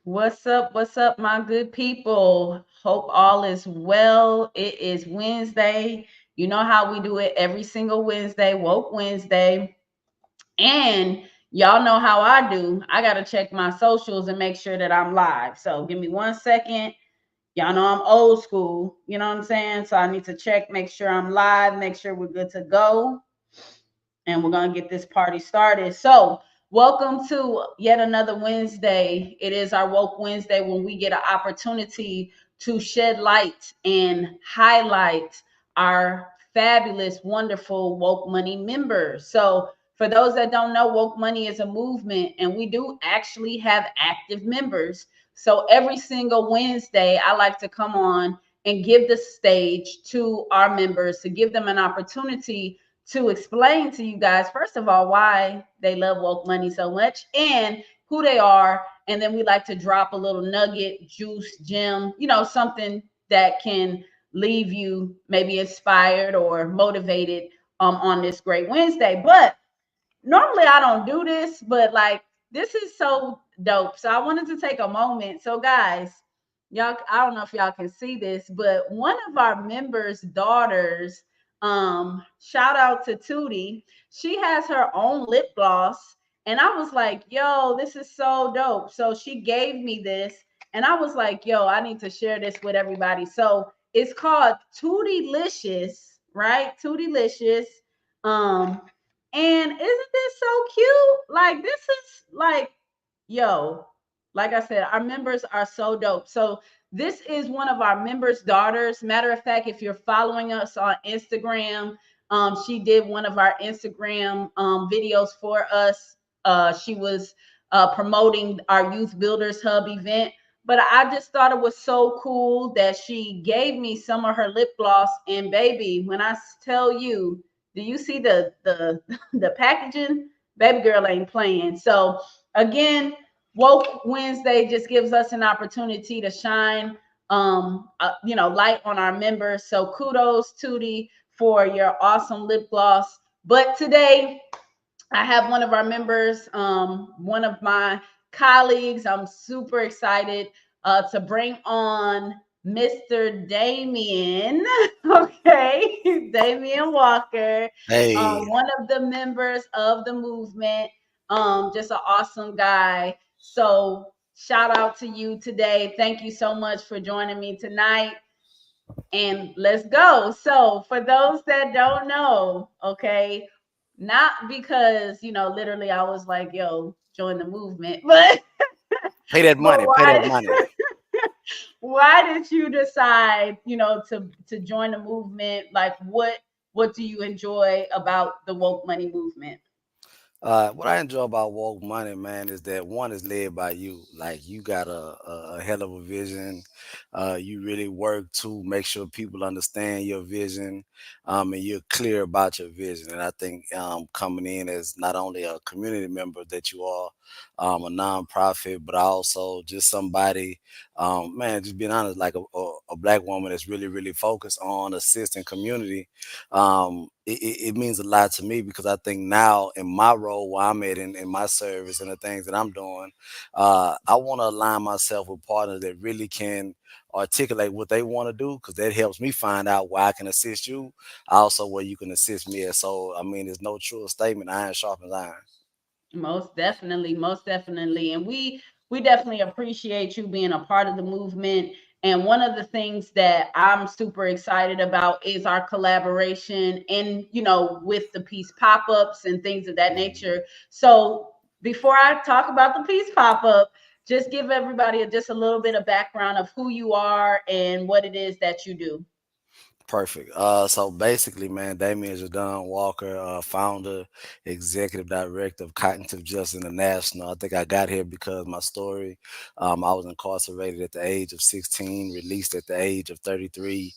What's up? What's up, my good people? Hope all is well. It is Wednesday. You know how we do it every single Wednesday, Woke Wednesday. And y'all know how I do. I got to check my socials and make sure that I'm live. So give me 1 second. Y'all know I'm old school. You know what I'm saying? So I need to check, make sure I'm live, make sure we're good to go, and we're going to get this party started. So, welcome to yet another Wednesday. It is our Woke Wednesday when we get an opportunity to shed light and highlight our fabulous, wonderful Woke Money members. So, for those that don't know, Woke Money is a movement, and we do actually have active members. So, every single Wednesday, I like to come on and give the stage to our members to give them an opportunity to explain to you guys, first of all, why they love Woke Money so much and who they are. And then we like to drop a little nugget, juice, gem, something that can leave you maybe inspired or motivated on this great Wednesday. But normally I don't do this, but like this is so dope. So I wanted to take a moment. So guys, y'all, I don't know if y'all can see this, but one of our members' daughters, shout out to Tootie, she has her own lip gloss. And I was like, yo, this is so dope. So she gave me this, and I was like, yo, I need to share this with everybody. So it's called Tootie-licious, right? Tootie-licious. Um, and isn't this so cute? Like, this is like, yo, like I said, our members are so dope. So, this is one of our members' daughters. Matter of fact, if you're following us on Instagram, she did one of our Instagram videos for us. She was promoting our Youth Builders Hub event. But I just thought it was so cool that she gave me some of her lip gloss. And baby, when I tell you, do you see the the packaging? Baby girl ain't playing. So again, Woke Wednesday just gives us an opportunity to shine light on our members. So kudos, Tootie, for your awesome lip gloss. But today I have one of our members, one of my colleagues. I'm super excited to bring on Mr. Damien. Okay, Damien Walker, Hey, one of the members of the movement. Just an awesome guy. So shout out to you today. Thank you so much for joining me tonight. And let's go. So, for those that don't know, okay, not because, literally I was like, yo, join the movement, but pay that but money, pay that why money. why did you decide, to join the movement? Like what do you enjoy about the woke money movement? What I enjoy about Woke Money, man, is that one is led by you. Like you got a hell of a vision. You really work to make sure people understand your vision, and you're clear about your vision. And I think coming in as not only a community member that you are, a nonprofit, but also just somebody, man, just being honest, like a black woman that's really, really focused on assisting community. It means a lot to me because I think now in my role where I'm at in my service and the things that I'm doing, I want to align myself with partners that really can articulate what they want to do because that helps me find out where I can assist you, also where you can assist me at. So, I mean, there's no truer statement, iron sharpens iron. Most definitely, most definitely. And we definitely appreciate you being a part of the movement. And one of the things that I'm super excited about is our collaboration and, with the peace pop-ups and things of that nature. So before I talk about the peace pop-up, just give everybody just a little bit of background of who you are and what it is that you do. Perfect. So basically, man, Damien Jadon Walker, founder, executive director of Cognitive Justice International. I think I got here because my story. I was incarcerated at the age of 16, released at the age of 33.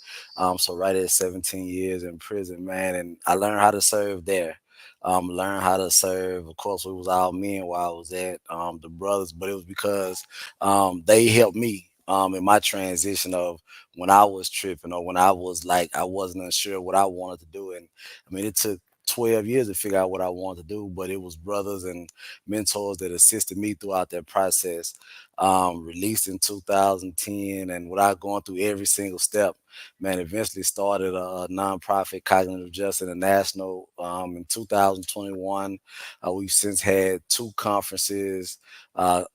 So right at 17 years in prison, man, and I learned how to serve there. Learn how to serve. Of course, we was all men while I was at the brothers, but it was because they helped me in my transition of when I was tripping or when I was like I wasn't unsure what I wanted to do. And I mean it took 12 years to figure out what I wanted to do, but it was brothers and mentors that assisted me throughout that process. Released in 2010, and without going through every single step, man, eventually started a nonprofit, Cognitive Justice International, in 2021. We've since had two conferences,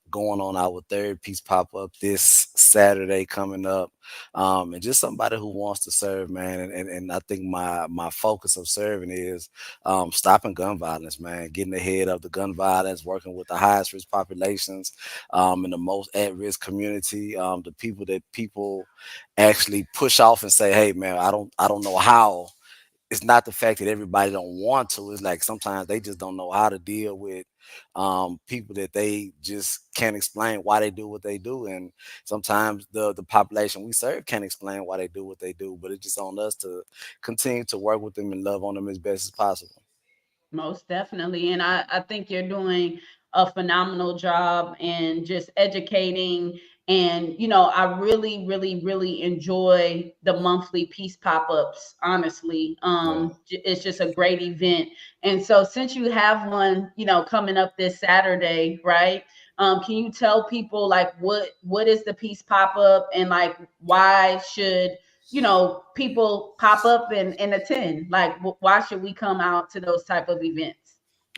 going on our third Peace Pop Up this Saturday coming up. And just somebody who wants to serve, man. And I think my focus of serving is stopping gun violence, man, getting ahead of the gun violence, working with the highest risk populations, in the most at risk community, the people that people actually push off and say, hey, man, I don't know how. It's not the fact that everybody don't want to. It's like sometimes they just don't know how to deal with people that they just can't explain why they do what they do. And sometimes the population we serve can't explain why they do what they do. But it's just on us to continue to work with them and love on them as best as possible. Most definitely. And I think you're doing a phenomenal job and just educating. And, I really, really, really enjoy the monthly peace pop ups, honestly. Yeah. It's just a great event. And so, since you have one, coming up this Saturday, right? Can you tell people like what is the peace pop up and like why should people pop up and attend? Like, why should we come out to those type of events?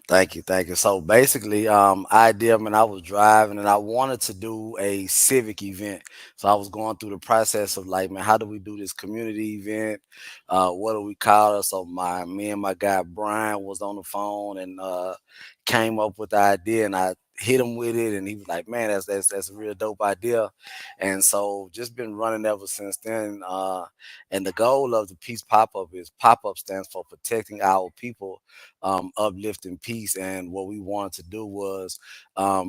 Thank you, thank you. So basically, idea, man, I was driving and I wanted to do a civic event. So I was going through the process of like, man, how do we do this community event? What do we call it? So me and my guy Brian was on the phone and came up with the idea, and I hit him with it, and he was like, man, that's a real dope idea. And so just been running ever since then. And the goal of the Peace Pop Up is pop up stands for protecting our people, uplifting peace. And what we wanted to do was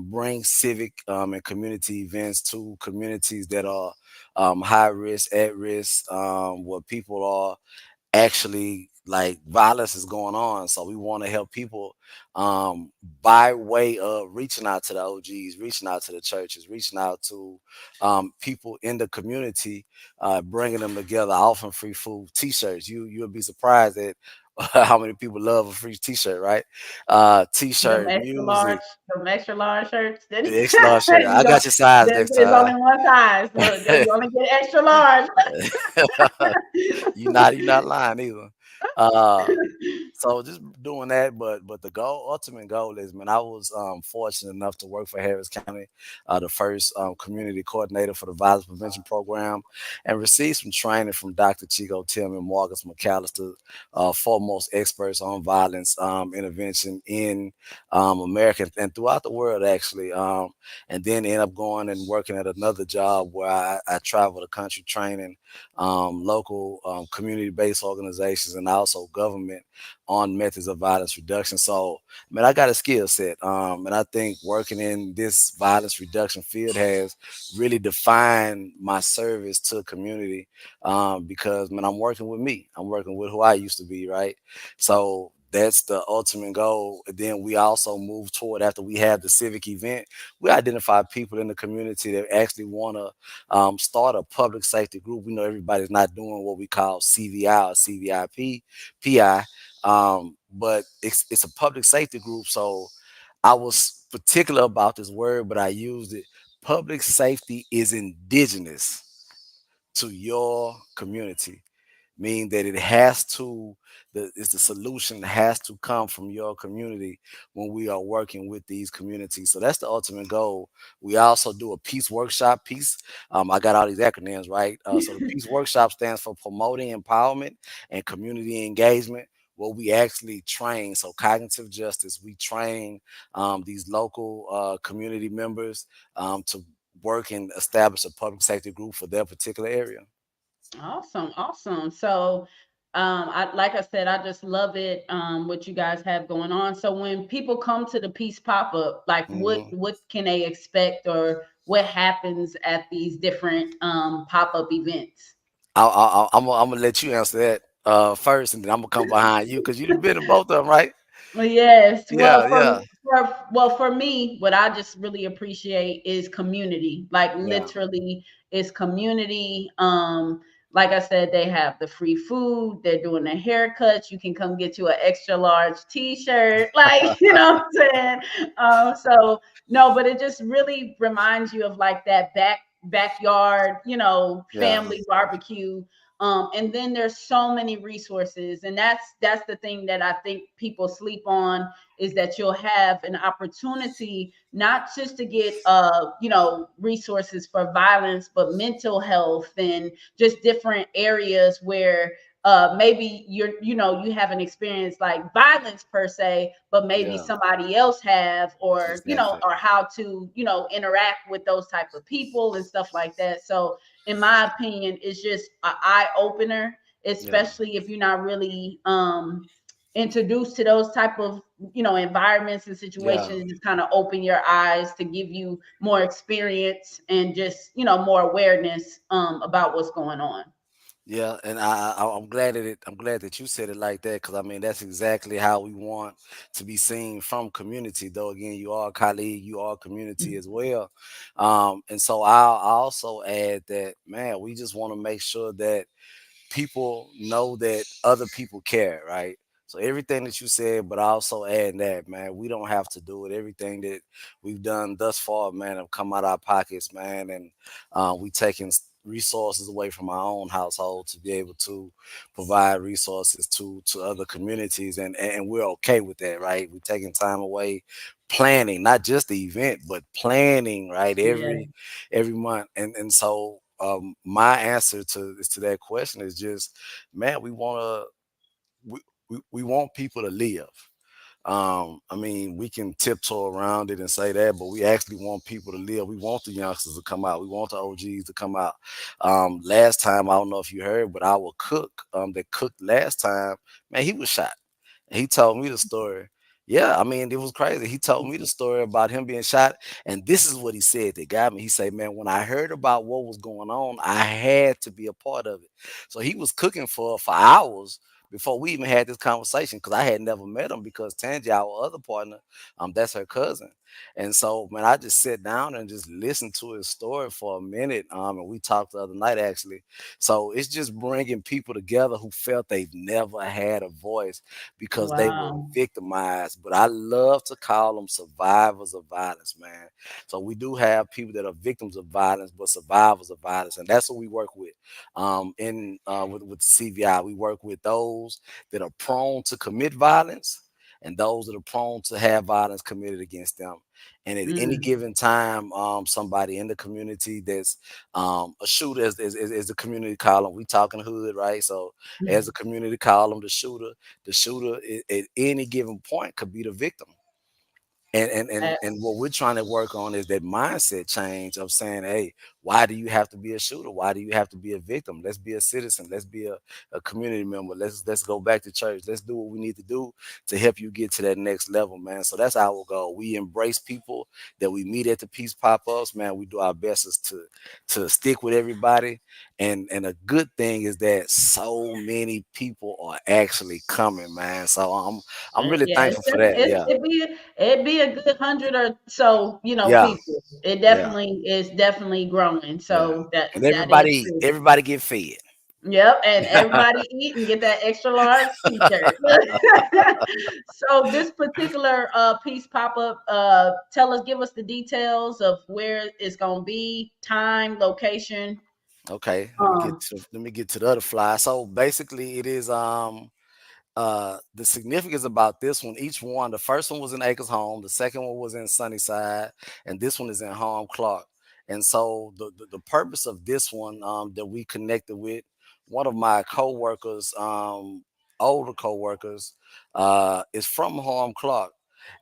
bring civic and community events to communities that are high risk, at risk, where people are actually like violence is going on. So we want to help people um, by way of reaching out to the OGs, reaching out to the churches, reaching out to people in the community, bringing them together, offering free food, T-shirts. You'll be surprised at how many people love a free T-shirt, right? Them T-shirt, extra large, music, them extra large shirts. Then the extra large shirt. you I don't. got your size next There's time. only one size. Look, you only get extra large. You're not lying either. Uh, So just doing that, but the ultimate goal is, man, I was fortunate enough to work for Harris County, the first community coordinator for the violence prevention program, and received some training from Dr. Chico Tim and Marcus McAllister, foremost experts on violence intervention in America and throughout the world, actually. And then end up going and working at another job where I travel the country training local community-based organizations and also government on methods of violence reduction. So, man, I got a skill set, and I think working in this violence reduction field has really defined my service to the community. Because, man, I'm working with me. I'm working with who I used to be, right? So that's the ultimate goal. And then we also move toward, after we have the civic event, we identify people in the community that actually want to start a public safety group. We know everybody's not doing what we call CVI or CVIP, PI, but it's a public safety group. So I was particular about this word, but I used it. Public safety is indigenous to your community, meaning that it has to it's the solution has to come from your community when we are working with these communities. So that's the ultimate goal. We also do a peace workshop. Peace, I got all these acronyms right. So the peace workshop stands for promoting empowerment and community engagement, where we actually train. So cognitive justice, we train these local community members to work and establish a public safety group for their particular area. Awesome, awesome. So, I like I said, I just love it. What you guys have going on. So when people come to the Peace Pop Up, like Mhm. what can they expect, or what happens at these different pop up events? I'm gonna let you answer that first, and then I'm gonna come behind you because you've been in both of them, right? Well, yes. Yeah, yeah, For me, what I just really appreciate is community. Like yeah. literally, is community. like I said, they have the free food. They're doing the haircuts. You can come get you an extra large T-shirt, like you know what I'm saying. So no, but it just really reminds you of like that backyard, you know, Yeah, family barbecue. And then there's so many resources, and that's the thing that I think people sleep on, is that you'll have an opportunity not just to get you know, resources for violence, but mental health and just different areas where maybe you're, you know, you haven't experienced like violence per se, but maybe yeah, somebody else have, or you know, exactly. or how to, you know, interact with those type of people and stuff like that. So in my opinion, it's just an eye opener, Yeah, especially if you're not really introduced to those type of, you know, environments and yeah. situations. Just kind of open your eyes to give you more experience and just, you know, more awareness about what's going on. Yeah, and I'm glad that you said it like that, because I mean that's exactly how we want to be seen from community. Though again, you are a colleague, you are a community as well, and so I also add that, man, we just want to make sure that people know that other people care, right? So everything that you said, but also adding that, man, we don't have to do it. Everything that we've done thus far, man, have come out our pockets, man, and we taking resources away from our own household to be able to provide resources to other communities, and we're okay with that, right? We're taking time away, planning not just the event, but planning, right, Yeah. every month, and so my answer to that question is just, man, we want people to live. I mean, we can tiptoe around it and say that, but we actually want people to live. We want the youngsters to come out. We want the OGs to come out. Last time, I don't know if you heard, but our cook that cooked last time, man, he was shot. And he told me the story. Yeah, I mean, it was crazy. He told me the story about him being shot, and this is what he said that got me. He said, "Man, when I heard about what was going on, I had to be a part of it." So he was cooking for hours before we even had this conversation, because I had never met him, because Tangi, our other partner, that's her cousin. And so, man, I just sat down and just listened to his story for a minute. And we talked the other night, actually. So it's just bringing people together who felt they've never had a voice because they were Wow. victimized. But I love to call them survivors of violence, man. So we do have people that are victims of violence, but survivors of violence, and that's what we work with. In with CVI, we work with those that are prone to commit violence and those that are prone to have violence committed against them. And at any Mm. given time, somebody in the community that's a shooter, as the community call them, we talking hood, right? So as the community call them, the shooter at any given point could be the victim. And what we're That's trying to work on is that mindset change of saying, hey, why do you have to be a shooter? Why do you have to be a victim? Let's be a citizen. Let's be a community member. Let's go back to church. Let's do what we need to do to help you get to that next level, man. So that's our goal. We embrace people that we meet at the peace pop-ups, man. We do our best is to stick with everybody. And a good thing is that so many people are actually coming, man. So I'm really yeah. thankful for that. Yeah. It'd be a good 100 or so, you know, Yeah. people. It Yeah. definitely is definitely growing. Yeah. So that And that is true. everybody get fed. Yep, and everybody eat and get that extra large t-shirt. So this particular piece pop up, give us the details of where it's gonna be, time, location. Okay, Um, let me get to the other fly. So basically it is the significance about this one, each one, the first one was in Acres Home, the second one was in Sunnyside, and this one is in Home Clark. And so the purpose of this one, that we connected with one of my co-workers, older co-workers, is from Home Clark.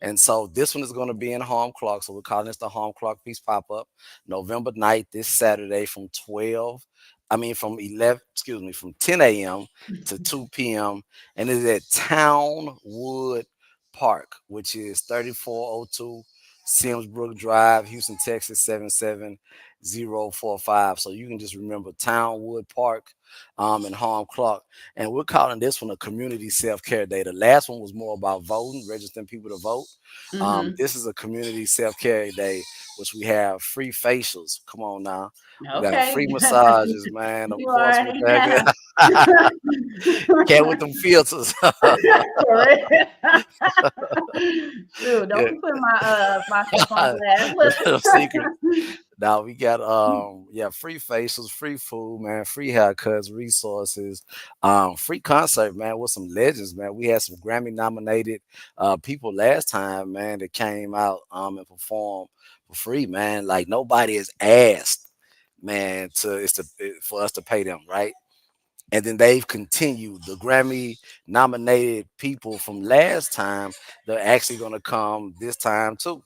And so this one is going to be in Home Clark. So we're calling this the Home Clark Peace Pop-Up, November night, this Saturday from 12, I mean from 11, excuse me, from 10 a.m. to 2 p.m. And it's at Townwood Park, which is 3402 Simsbrook Drive, Houston, Texas 77045. So you can just remember Townwood Park and Harm Clark. And we're calling this one a community self-care day. The last one was more about voting, registering people to vote. Mm-hmm. This is a community self-care day, which we have free facials. Come on now. We got Okay. free massages, man. Of You course, with already that. have. Cat with them filters. Correct. Shoot, don't Yeah. be putting my stuff on blast. Look. No secret. Now we got free facials, free food, man, free haircuts, resources, free concert, man, with some legends, man. We had some Grammy nominated people last time, man, that came out and performed for free, man. Like nobody is asked, man, for us to pay them, right? And then they've continued. The Grammy nominated people from last time, they're actually gonna come this time too.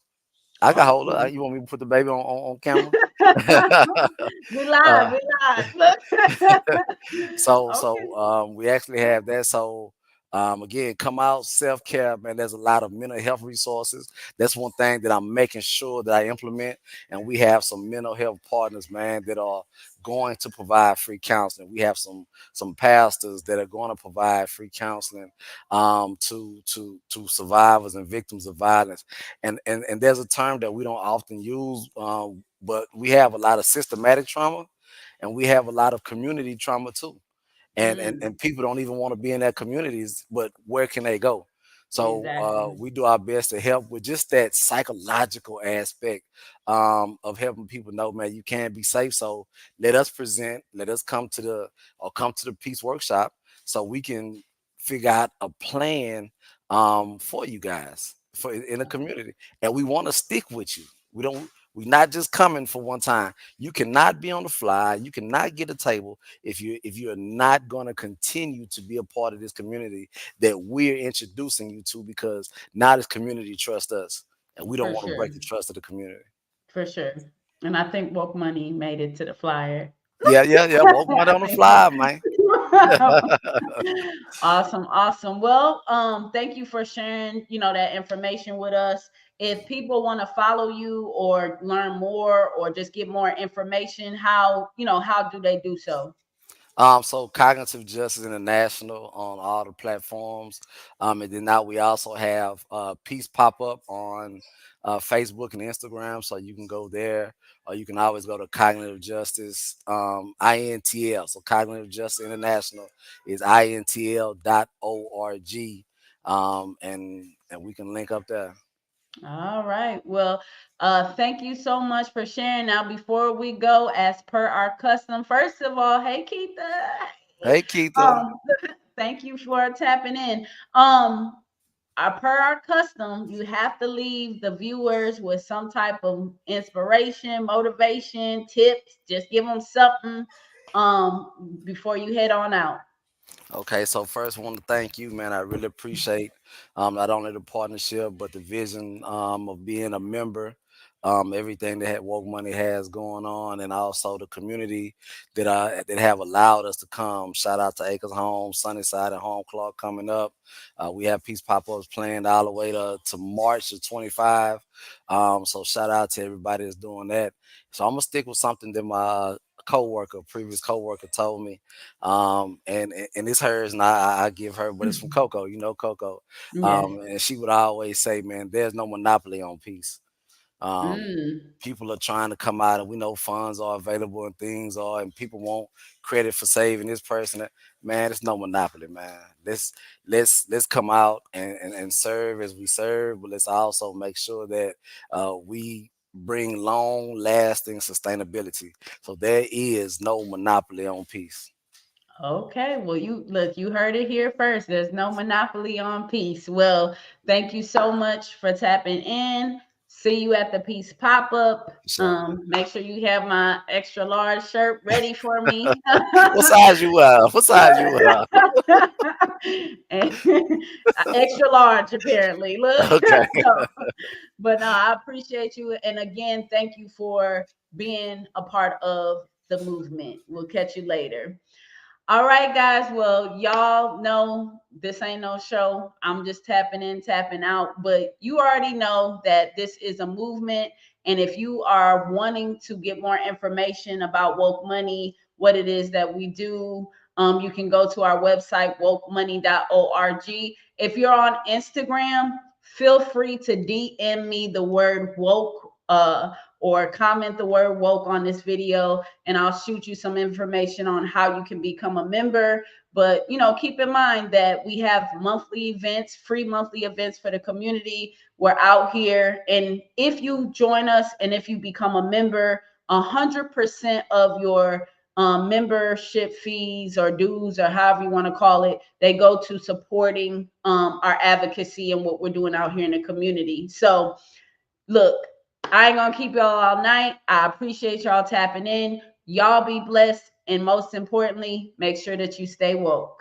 I can hold her. Awesome. You want me to put the baby on camera? We live, uh, we live. Look. Okay. we actually have that. So again, come out, self care, man. There's a lot of mental health resources. That's one thing that I'm making sure that I implement. And we have some mental health partners, man, that are going to provide free counseling. We have some pastors that are going to provide free counseling to survivors and victims of violence. And there's a term that we don't often use, but we have a lot of systematic trauma and we have a lot of community trauma too. And Mm, people don't even want to be in their communities, but where can they go? So exactly. we do our best to help with just that psychological aspect of helping people know, man, you can be safe. So let us come to the peace workshop so we can figure out a plan for you guys for in the community, and we want to stick with you. We're not just coming for one time. You cannot be on the fly. You cannot get a table if you're not going to continue to be a part of this community that we're introducing you to, because now this community trusts us and we don't For want to break sure. the trust of the community. For sure. And I think woke money made it to the flyer. Yeah. Woke money I on the think so. fly, man. Awesome, awesome. Well, thank you for sharing, that information with us. If people want to follow you or learn more or just get more information, how do they do so? So Cognitive Justice International on all the platforms. And then now we also have Peace Pop Up on Facebook and Instagram. So you can go there, or you can always go to Cognitive Justice INTL. So Cognitive Justice International is INTL.org. And we can link up there. All right. Well, thank you so much for sharing. Now, before we go, as per our custom, first of all, hey Keitha. Hey, Keitha. Um, thank you for tapping in. Um, per our custom, you have to leave the viewers with some type of inspiration, motivation, tips. Just give them something before you head on out. Okay, so first I want to thank you, man. I really appreciate not only the partnership but the vision of being a member, everything that Woke Money has going on, and also the community that have allowed us to come. Shout out to Acres Home, Sunnyside, and Home Clark coming up. We have peace pop ups planned all the way to March of 25. So shout out to everybody that's doing that. So I'm gonna stick with something that my previous coworker told me, and it's hers, and I give her, but it's from Coco. You know Coco, Yes. and she would always say, "Man, there's no monopoly on peace." Um, Mm. People are trying to come out, and we know funds are available and things are, and people want credit for saving this person. Man, it's no monopoly, man. Let's come out and serve as we serve, but let's also make sure that we bring long lasting sustainability. So there is no monopoly on peace. Okay, well, you heard it here first. There's no monopoly on peace. Well, thank you so much for tapping in. See you at the peace pop up. So, Make sure you have my extra large shirt ready for me. what size you are? What size you are? And- extra large, apparently. Look, Okay. so, but no, I appreciate you, and again, thank you for being a part of the movement. We'll catch you later. All right, guys. Well, y'all know this ain't no show. I'm just tapping in, tapping out. But you already know that this is a movement. And if you are wanting to get more information about woke money, what it is that we do, you can go to our website, wokemoney.org. If you're on Instagram, feel free to DM me the word woke, or comment the word woke on this video, and I'll shoot you some information on how you can become a member. But keep in mind that we have monthly events, free monthly events for the community. We're out here, and if you join us and if you become a member, 100% of your membership fees or dues or however you want to call it, they go to supporting our advocacy and what we're doing out here in the community. So look, I ain't gonna keep y'all all night. I appreciate y'all tapping in. Y'all be blessed. And most importantly, make sure that you stay woke.